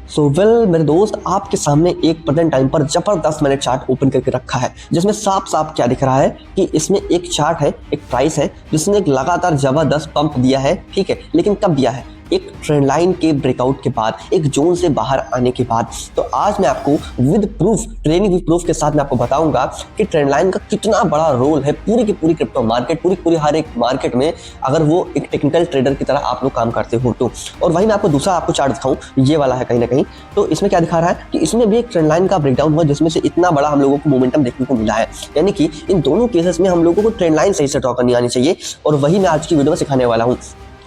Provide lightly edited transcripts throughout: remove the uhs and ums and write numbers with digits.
So well मेरे दोस्त, आपके सामने एक प्रेजेंट टाइम पर जबरदस्त मैंने चार्ट ओपन करके रखा है, जिसमें साफ साफ क्या दिख रहा है कि इसमें एक चार्ट है, एक प्राइस है जिसने एक लगातार जबरदस्त पंप दिया है। ठीक है, लेकिन कब दिया है? एक ट्रेंड लाइन के ब्रेकआउट के बाद, एक जोन से बाहर आने के बाद। तो आज मैं आपको with proof, training with proof के साथ मैं आपको बताऊंगा कि ट्रेंड लाइन का कितना बड़ा रोल है पूरी की पूरी क्रिप्टो मार्केट, पूरी हर एक मार्केट में, अगर वो एक टेक्निकल ट्रेडर की तरह आप लोग काम करते हो तो। और वही मैं आपको दूसरा आपको चार्ट दिखाऊं, ये वाला है कहीं ना कहीं। तो इसमें क्या दिखा रहा है कि इसमें भी एक ट्रेंड लाइन का ब्रेकडाउन हुआ, जिसमें से इतना बड़ा हम लोगों को मोमेंटम देखने को मिला है। यानी कि इन दोनों केसेस में हम लोगों को ट्रेंड लाइन सही से ड्रॉ करनी आनी चाहिए, और वही मैं आज की वीडियो में सिखाने वाला हूँ।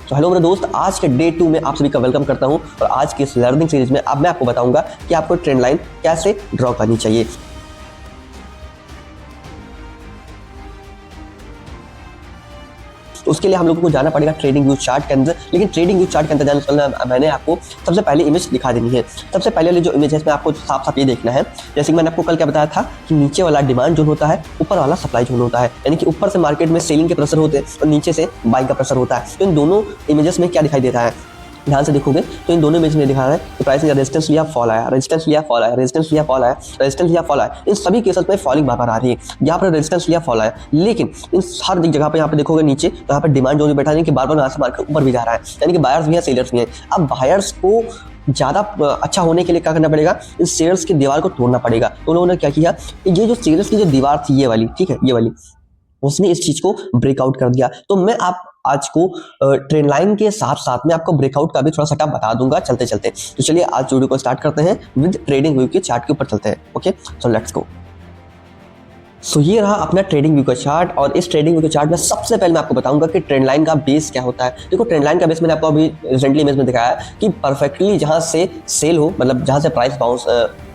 तो हेलो मेरे दोस्त, आज के डे 2 में आप सभी का वेलकम करता हूं, और आज की इस लर्निंग सीरीज में अब मैं आपको बताऊंगा कि आपको ट्रेंड लाइन कैसे ड्रॉ करनी चाहिए। तो उसके लिए हम लोगों को जाना पड़ेगा ट्रेडिंग व्यू चार्ट के अंदर। लेकिन ट्रेडिंग व्यू चार्ट के अंदर जाने से पहले मैंने आपको सबसे पहले इमेज दिखा देनी है। सबसे पहले वाली जो इमेज है इसमें आपको साफ साफ ये देखना है, जैसे कि मैंने आपको कल क्या बताया था कि नीचे वाला डिमांड जोन होता है, ऊपर वाला सप्लाई जोन होता है। यानी कि ऊपर से मार्केट में सेलिंग के प्रेशर होते हैं और नीचे से बाइंग का प्रेशर होता है। तो इन दोनों इमेजेस में क्या दिखाई देता है, ध्यान से देखोगे तो इन दोनों इमेज में दिखा रहा है कि प्राइस ने रेजिस्टेंस लिया, फॉल आया, रेजिस्टेंस लिया, फॉल आया, रेजिस्टेंस लिया, फॉल आया, रेजिस्टेंस लिया, फॉल आया। इन सभी केसेस में फॉलिंग बार आ रही है। यहाँ पर रेजिस्टेंस लिया, फॉल आया, लेकिन इन हर जगह पे यहाँ पे देखोगे नीचे, तो यहाँ पे डिमांड जोन में बैठा है कि बार यहाँ से मार्केट ऊपर भी जा रहा है। यानी कि बायर्स भी हैं, सेलर्स भी हैं। अब बायर्स को ज़्यादा अच्छा होने के लिए क्या करना पड़ेगा, इस सेलर्स की दीवार को तोड़ना पड़ेगा। तो उन्होंने क्या किया, ये जो सेलर्स की जो दीवार थी, ये वाली, ठीक है, ये वाली, उसने इस चीज को ब्रेकआउट कर दिया। तो मैं आप आज को ट्रेंड लाइन के साथ साथ में आपको ब्रेकआउट का भी थोड़ा सेटअप बता दूंगा चलते चलते। तो चलिए आज वीडियो को स्टार्ट करते हैं, विद ट्रेडिंग व्यू के चार्ट के ऊपर चलते हैं। Okay, so let's go. सो ये रहा अपना ट्रेडिंग व्यू का चार्ट, और इस ट्रेडिंग व्यू के चार्ट में सबसे पहले मैं आपको बताऊंगा कि ट्रेंड लाइन का बेस क्या होता है। देखो, ट्रेंड लाइन का बेस मैंने आपको अभी रिसेंटली इमेज में दिखाया कि परफेक्टली जहां से सेल हो, मतलब जहां से प्राइस बाउंस,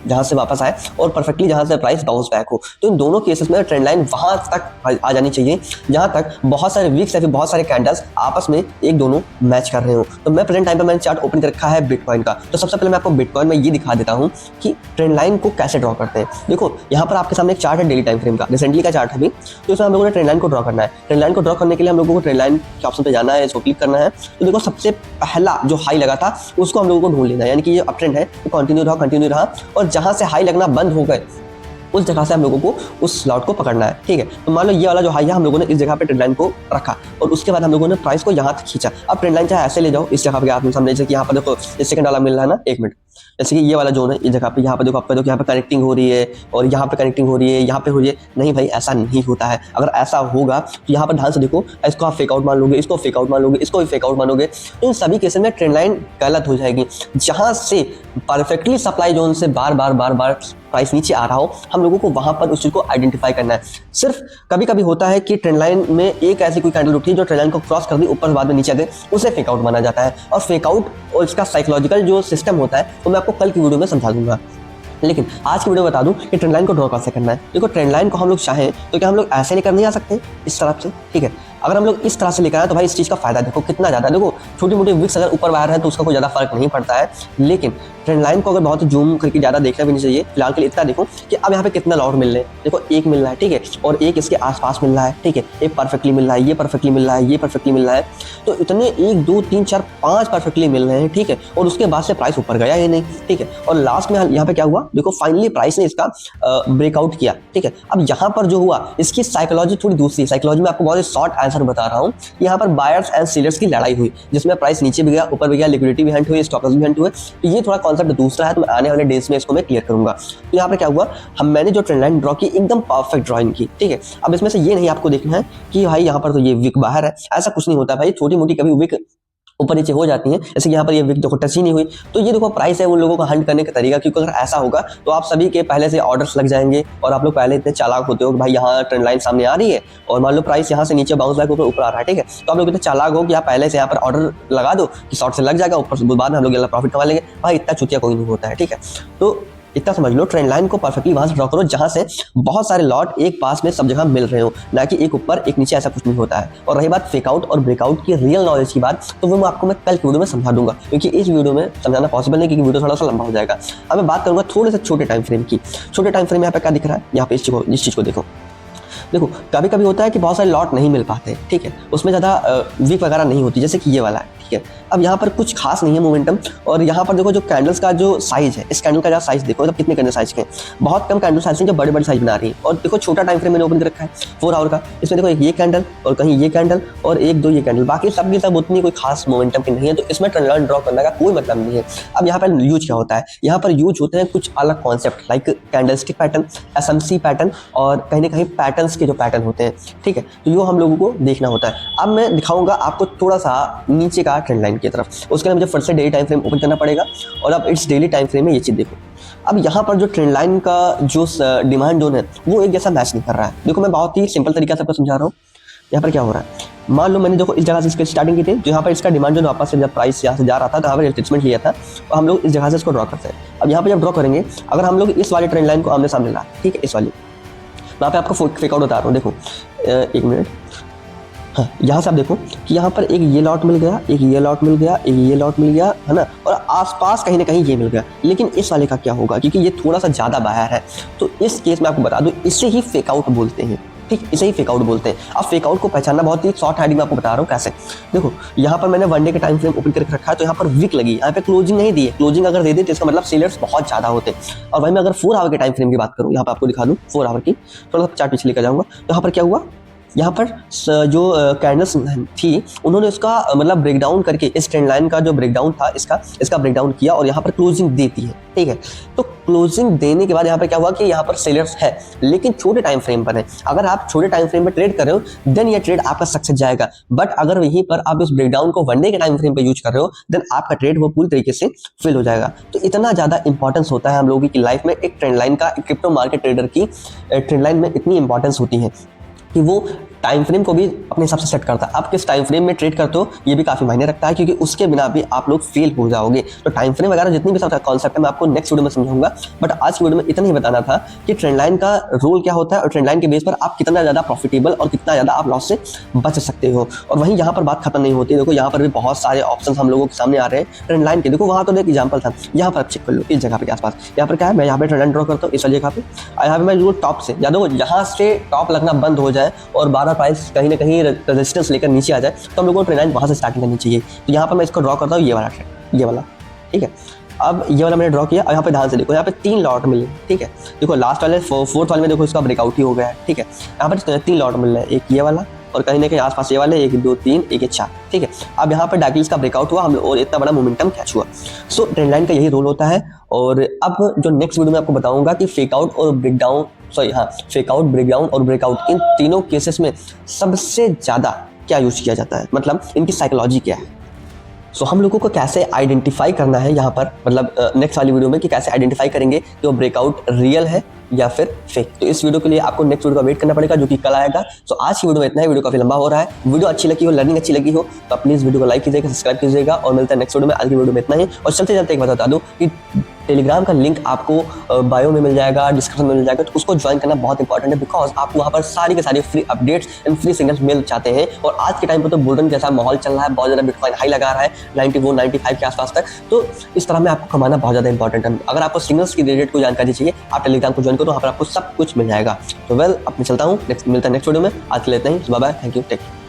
जहां से वापस आए, और परफेक्टली जहां से प्राइस बाउंस बैक हो। तो इन दोनों केसेस में ट्रेंड लाइन वहां तक आ जानी चाहिए जहां तक बहुत सारे वीक्स या फिर बहुत सारे कैंडल्स आपस में एक दोनों मैच कर रहे हो। तो मैं प्रेजेंट टाइम पर मैंने चार्ट ओपन कर रखा है बिटकॉइन का। तो सबसे पहले मैं आपको बिटकॉइन में ये दिखा देता हूँ कि ट्रेंड लाइन को कैसे ड्रॉ करते हैं। देखो, यहाँ पर आपके सामने एक चार्ट है डेली टाइम फ्रेम का, रिसेंटली का चार्ट है अभी। तो इसमें हम लोगों ने ट्रेंड लाइन को ड्रॉ करना है। ट्रेंड लाइन को ड्रॉ करने के लिए हम लोगों को ट्रेंड लाइन के ऑप्शन पे जाना है, इसको क्लिक करना है। तो देखो, सबसे पहला जो हाई लगा था उसको हम लोगों को ढूंढ लेना है। यानी कि ये अप ट्रेंड है, वो कंटिन्यू रहा, और जहां से हाई लगना बंद हो गए उस जगह से हम लोगों को उस स्लॉट को पकड़ना है। ठीक है, तो मान लो ये वाला जो हाई है, हम लोगों ने इस जगह पे ट्रेंड लाइन को रखा, और उसके बाद हम लोगों ने प्राइस को यहाँ तक खींचा। अब ट्रेंड लाइन चाहे ऐसे ले जाओ, इस जगह पे आप सामने, जैसे कि यहाँ पर देखो इस सेकंड वाला मिल रहा है ना, 1 मिनट, जैसे कि ये वाला जोन है, इस जगह पे यहाँ पे देखो, आपका देखो यहाँ पे कनेक्टिंग हो रही है, और यहाँ पे कनेक्टिंग हो रही है, यहाँ पे हो रही है। नहीं भाई, ऐसा नहीं होता है। अगर ऐसा होगा तो यहाँ पर ध्यान से देखो, इसको आप फेकआउट मान लोगे, इसको फेकआउट मान लोगे, इसको भी फेकआउट मानोगे, तो इन सभी केसेस में ट्रेंड लाइन गलत हो जाएगी। जहां से परफेक्टली सप्लाई जोन से बार बार प्राइस नीचे आ रहा हो, हम लोगों को वहां पर उस चीज को आइडेंटिफाई करना है। सिर्फ कभी कभी होता है कि ट्रेंड लाइन में एक ऐसी कोई कैंडल उठी जो ट्रेंड लाइन को क्रॉस कर दी, ऊपर से बाद में नीचे आ गई, उसे फेकआउट माना जाता है। और फेकआउट और इसका साइकोलॉजिकल जो सिस्टम होता है वो मैं आपको कल की वीडियो में समझा दूंगा। लेकिन आज की वीडियो बता दूं कि ट्रेंड लाइन को ड्रॉ कैसे करना है। देखो, ट्रेंड लाइन को हम लोग चाहें तो क्या हम लोग ऐसे लेकर नहीं आ सकते, इस तरफ से? ठीक है, अगर हम लोग इस तरह से लेकर आए तो भाई इस चीज़ का फायदा देखो कितना ज़्यादा। देखो, छोटी मोटी विक्स अगर ऊपर बाहर है तो उसका कोई ज़्यादा फर्क नहीं पड़ता है, लेकिन ट्रेंड लाइन को अगर बहुत जूम करके ज़्यादा देखना भी नहीं चाहिए। फिलहाल के लिए इतना देखो कि अब यहाँ पे कितना लॉट मिल रहे हैं। देखो, एक मिल रहा है, ठीक है, और एक इसके आसपास मिल रहा है, ठीक है, एक परफेक्टली मिल रहा है, ये परफेक्टली मिल रहा है, ये परफेक्टली मिल रहा है। तो इतने 1 2 3 4 5 परफेक्टली मिल रहे हैं, ठीक है, और उसके बाद से प्राइस ऊपर गया ही नहीं, ठीक है। और लास्ट में यहाँ पे क्या हुआ, देखो फाइनली प्राइस ने इसका ब्रेकआउट किया, ठीक है। अब यहाँ पर जो हुआ, इसकी साइकोलॉजी थोड़ी दूसरी। साइकोलॉजी में आपको बहुत ही शॉर्ट आंसर बता रहा हूँ। यहाँ पर बायर्स एंड सेलर्स की लड़ाई हुई, जिसमें प्राइस नीचे भी गया, ऊपर भी गया, लिक्विडिटी भी हंट हुई, स्टॉप लॉस भी हंट हुए। तो ये थोड़ा कॉन्सेप्ट दूसरा है, तो आने वाले डेज में इसको मैं क्लियर करूंगा। तो यहाँ पर क्या हुआ, मैंने जो ट्रेंड लाइन ड्रॉ की एकदम परफेक्ट ड्रॉइंग की, ठीक है। अब इसमें से ये नहीं आपको देखना है कि भाई यहाँ पर तो ये विक बाहर है, ऐसा कुछ नहीं होता भाई। छोटी मोटी कभी विक ऊपर नीचे हो जाती है, जैसे कि यहाँ पर ये विक देखो टच ही नहीं हुई। तो ये देखो प्राइस है उन लोगों को हंट करने का तरीका, क्योंकि अगर ऐसा होगा तो आप सभी के पहले से ऑर्डर्स लग जाएंगे, और आप लोग पहले इतने चालाक होते हो कि भाई यहाँ ट्रेंड लाइन सामने आ रही है, और मान लो प्राइस यहाँ से नीचे बाउंस बैक ऊपर आ रहा है, ठीक है। तो आप लोग इतने चालाक हो कि आप पहले से यहाँ पर ऑर्डर लगा दो कि शॉर्ट से लग जाएगा, ऊपर से बाद में हम लोग प्रॉफिट कमा लेंगे। भाई इतना चुतिया कोई नहीं होता है, ठीक है। तो इतना समझ लो, ट्रेंड लाइन को परफेक्टली वहां से ड्रॉ करो जहां से बहुत सारे लॉट एक पास में सब जगह मिल रहे हो, ना कि एक ऊपर एक नीचे, ऐसा कुछ नहीं होता है। और रही बात फेकआउट और ब्रेकआउट की रियल नॉलेज की बात, तो वो आपको मैं कल की वीडियो में समझा दूंगा, क्योंकि इस वीडियो में समझाना पॉसिबल नहीं, क्योंकि वीडियो थोड़ा सा लंबा हो जाएगा। अब मैं बात करूंगा थोड़े से छोटे टाइम फ्रेम की। छोटे टाइम फ्रेम यहाँ पे क्या दिख रहा है, यहाँ पे इस चीज को देखो। देखो कभी कभी होता है कि बहुत सारे लॉट नहीं मिल पाते, ठीक है, उसमें ज़्यादा वीक वगैरह नहीं होती, जैसे कि ये वाला है, ठीक है। अब यहाँ पर कुछ खास नहीं है मोमेंटम, और यहाँ पर देखो जो कैंडल्स का जो साइज है, इस कैंडल का जो साइज देखो, मतलब कितने कैंडल साइज के हैं, बहुत कम कैंडल साइज हैं जो बड़े बड़े साइज बना रही है। और देखो छोटा टाइम फ्रेम मैंने ओपन कर रखा है 4 आवर का, इसमें देखो एक ये कैंडल और कहीं ये कैंडल और एक दो ये कैंडल, बाकी सब की सब उतनी कोई खास मोमेंटम की नहीं है, तो इसमें ट्रेंड लाइन ड्रॉ करने का कोई मतलब नहीं है। अब यहाँ पर यूज क्या होता है, यहाँ पर यूज होते हैं कुछ अलग concept, like candlestick pattern, SMC pattern, और कहीं ना कहीं पैटर्न्स के जो पैटर्न होते हैं, ठीक है, तो ये हम लोगों को देखना होता है। अब मैं दिखाऊंगा आपको थोड़ा सा नीचे का ट्रेंड लाइन की तरफ, उसके लिए मुझे फिर से डेली टाइम फ्रेम ओपन करना पड़ेगा, और अब इट्स डेली टाइम फ्रेम में ये चीज़ देखो। अब यहाँ पर जो ट्रेंड लाइन का जो डिमांड जोन है वो एक जैसा मैच नहीं कर रहा है। देखो मैं बहुत ही सिंपल तरीके से आपको समझा रहा हूँ। यहाँ पर क्या हो रहा है, मान लो मैंने देखो इस जगह से इसकी स्टार्टिंग की थी, जो यहाँ पर इसका डिमांड जो वापस से जब प्राइस यहाँ से जा रहा था तो यहाँ पर रिट्रेसमेंट लिया था, और हम लोग इस जगह से इसको ड्रॉ करते हैं। अब यहाँ पर जब ड्रॉ करेंगे, अगर हम लोग इस वाली ट्रेंड लाइन को आमने सामने ला, ठीक है, इस वाली, मैं पे आपको फेक आउट बता रहा हूँ। देखो 1 मिनट, हाँ, यहाँ से आप देखो कि यहाँ पर एक ये लॉट मिल गया, एक ये लॉट मिल गया, एक ये लॉट मिल गया, है ना, और आसपास कहीं ना कहीं ये मिल गया। लेकिन इस वाले का क्या होगा, क्योंकि ये थोड़ा सा ज़्यादा बाहर है, तो इस केस में आपको बता दूँ इसे ही फेक आउट बोलते हैं, ठीक, इसे ही फेक आउट बोलते हैं। अब फेक आउट को पहचानना बहुत ही शॉर्ट हैंडिंग में आपको बता रहा हूँ कैसे। देखो यहाँ पर मैंने 1 डे का टाइम फ्रेम ओपन करके रखा है, तो यहाँ पर विक लगी, यहाँ पे क्लोजिंग नहीं दी है। क्लोजिंग अगर दे दे तो इसका मतलब सेलर्स बहुत ज़्यादा होते हैं। और वहीं मैं अगर 4 आवर के टाइम फ्रेम की बात करूँ, यहाँ पर आपको दिखा दूँ 4 आवर की, थोड़ा सा चार्ट पीछे लेकर जाऊँगा, तो यहाँ पर क्या हुआ, यहाँ पर जो कैंडल्स थी उन्होंने उसका मतलब ब्रेकडाउन करके, इस ट्रेंड लाइन का जो ब्रेकडाउन था इसका ब्रेकडाउन किया, और यहाँ पर क्लोजिंग देती है, ठीक है। तो क्लोजिंग देने के बाद यहाँ पर क्या हुआ कि यहाँ पर सेलर्स है, लेकिन छोटे टाइम फ्रेम पर है। अगर आप छोटे टाइम फ्रेम पर ट्रेड कर रहे हो देन ये ट्रेड आपका सक्सेस जाएगा, बट अगर वहीं पर आप इस ब्रेकडाउन को 1 डे के टाइम फ्रेम पर यूज कर रहे हो देन आपका ट्रेड वो पूरी तरीके से फेल हो जाएगा। तो इतना ज़्यादा इंपॉर्टेंस होता है हम लोगों की लाइफ में, एक ट्रेंड लाइन का, एक क्रिप्टो मार्केट ट्रेडर की ट्रेंड लाइन में इतनी इंपॉर्टेंस होती है कि वो टाइम फ्रेम को भी अपने हिसाब से सेट करता है। आप किस टाइम फ्रेम में ट्रेड करते हो ये भी काफ़ी मायने रखता है, क्योंकि उसके बिना भी आप लोग फेल हो जाओगे। तो टाइम फ्रेम वगैरह जितनी भी सब कॉन्सेप्ट है मैं आपको नेक्स्ट वीडियो में समझाऊंगा, बट आज की वीडियो में इतना ही बताना था कि ट्रेंड लाइन का रोल क्या होता है, और ट्रेंड लाइन के बेस पर आप कितना ज़्यादा प्रॉफिटेबल और कितना ज़्यादा आप लॉस से बच सकते हो। और वहीं यहाँ पर बात खत्म नहीं होती। देखो यहाँ पर भी बहुत सारे ऑप्शन हम लोगों के सामने आ रहे हैं ट्रेंड लाइन के। देखो वहाँ तो एक एग्जाम्पल था, यहाँ पर आप चेक कर लो, इस जगह पे आसपास, यहाँ पर क्या है, मैं यहाँ पे ट्रेंड लाइन ड्रॉ करता हूँ इस वाली जगह पे, यहाँ पे मैं जो टॉप से, या देखो यहाँ से टॉप लगना बंद हो जाए और 12 प्राइस कहीं ना कहीं रेजिस्टेंस लेकर नीचे आ जाए, तो हम लोगों को ट्रेंड लाइन वहाँ से स्टार्टिंग करनी चाहिए। तो यहाँ पर मैं इसको ड्रॉ करता हूँ, ये वाला ट्रेंड, ये वाला, ठीक है। अब ये वाला मैंने ड्रॉ किया, और यहाँ पे ध्यान से देखो, यहाँ पे 3 लॉट मिले, ठीक है। देखो लास्ट वाले 4th वाले में देखो इसका ब्रेकआउट ही हो गया है, ठीक है। यहाँ पर 3 लॉट मिल रहे हैं, एक ये वाला और कहीं ना कहीं आसपास ये वाले 1 2 3 1 4, ठीक है। अब यहाँ पर डायगोनल्स का ब्रेकआउट हुआ हम, और इतना बड़ा मोमेंटम कैच हुआ। सो ट्रेंड लाइन का यही रोल होता है। और अब जो नेक्स्ट वीडियो में आपको बताऊंगा कि फेक आउट और ब्रेकडाउन, फेक आउट, ब्रेकडाउन और ब्रेकआउट, इन तीनों केसेस में सबसे ज़्यादा क्या यूज किया जाता है, मतलब इनकी साइकोलॉजी क्या है। सो हम लोगों को कैसे आइडेंटिफाई करना है यहाँ पर, मतलब नेक्स्ट वाली वीडियो में कि कैसे आइडेंटिफाई करेंगे कि वो ब्रेकआउट रियल है या फिर फेक। तो इस वीडियो के लिए आपको नेक्स्ट वीडियो का वेट करना पड़ेगा, जो कि कल आएगा। सो आज की वीडियो में इतना ही, वीडियो काफी लंबा हो रहा है। वीडियो अच्छी लगी हो, लर्निंग अच्छी लगी हो तो प्लीज वीडियो को लाइक कीजिएगा, सब्सक्राइब कीजिएगा, और मिलता है नेक्स्ट वीडियो में। आज की वीडियो में इतना ही। और चलते चलते एक बात बता दूं कि टेलीग्राम का लिंक आपको बायो में मिल जाएगा, डिस्क्रिप्शन में मिल जाएगा, तो उसको ज्वाइन करना बहुत इंपॉर्टेंट है, बिकॉज आपको वहाँ पर सारी के सारी free updates and free signals मिल जाते हैं। और आज के टाइम पर तो बुलरन जैसा माहौल चल रहा है, बहुत ज़्यादा बिटकॉइन हाई लगा रहा है 94 95 के आसपास तक, तो इस तरह में आपको कमाना बहुत ज़्यादा इंपॉर्टेंट है। अगर आपको सिग्नल्स की रिलेटेड कोई जानकारी चाहिए, आप टेलीग्राम को ज्वाइन करो, वहाँ पर आपको सब कुछ मिल जाएगा। तो वेल अब मैं चलता हूँ, मिलता है नेक्स्ट वीडियो में। आज के लिए इतना ही, bye bye, thank you, take care.